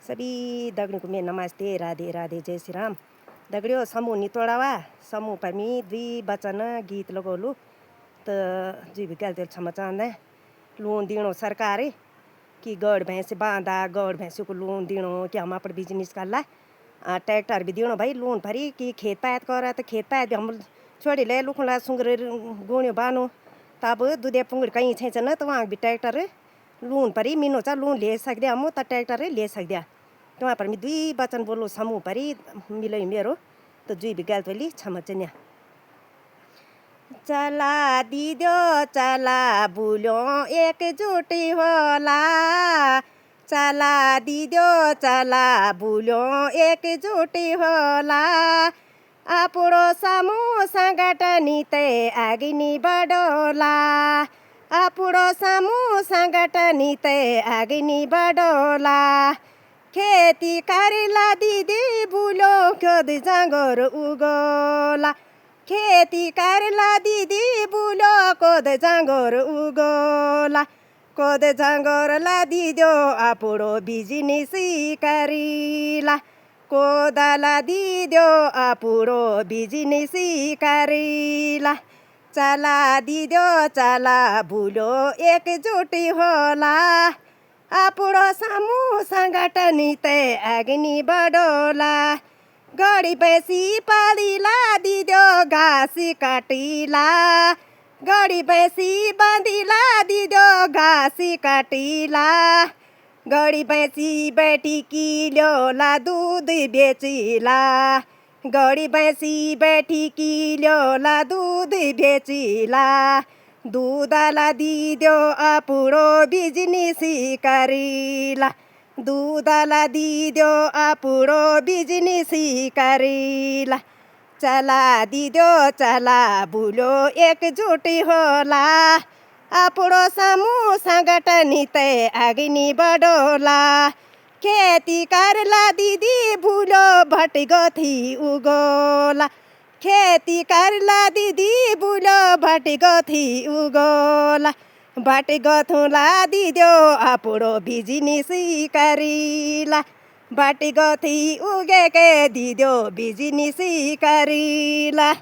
सभी दगड़ियों को मेरा नमस्ते, राधे राधे, जय श्री राम। दगड़ियों समूह नि तोड़ावा समूह पर मी द्वि बचन गीत लगोलू तो जी भी गलती क्षमा चाहते लून दीणो सरकारी कि गौड़ भैंस बांधा गौड़ भैंस को लून दीणो कि हम अपने बिजनेस करला ट्रैक्टर भी दीणो भाई लून भरी कि खेत पात कर तो खेत पात भी हम छोड़ी ले लुखला सुंगर गुणियो बानो तब दूधे पुंगड़ कहीं छेच न तो वहाँ भी ट्रैक्टर लून परी मीनो चा लून ले सकते हम तो ट्रैक्टर ले सकते तो वहाँ पर मी दुई बचन बोलो समूह परी मिलो मेरो तो जुई भी गलत वाली क्षमा चन्या। चला दीदो चला बुलो एकजुटी होला, चला दीदो चला बुलो एकजुटी होला, आपणो समूह संगठनी ते आगिनी बडोला, आपणो समूह संगठनी ते आगिनी बडोला, खेती करला दीदी बुलो खोद जांगोर उगोला, खेती करला दीदी बुलो कोद जांगोर उगोला, कोद जांगोरला दीदो आपणो बिजनेस करीला, कोदाला दीदो आपणो बिजनेस करीला, चला दीदो चला बुलो एकजुटी होला, आपणो समूह संगठनी ते अग्नि बडोला, गड़ी भैंसी पालीला दीदो घास काटीला, गड़ी भैंसी बांधीला दीदो घास काटीला, गड़ी भैंसी बैठी किलोला दूध बेचीला, गड़ी भैंसी बैठी किलोला दूध बेचीला, दूधाला दीदो आपणो बिजनेस करीला, दूधाला दीदो आपणो बिजनेस करीला, चला दीदो चला बुलो एकजुटी होला, आपणो समूह संगठनी ते अग्नि बडोला, खेती करला दीदी बुलो भटगथी उगोला, खेती करला दीदी बुलो भटगथी उगोला, भटगथुला दीदो आपणो बिजनेस करीला, भटगथी उगे के दीदो बिजनेस करीला।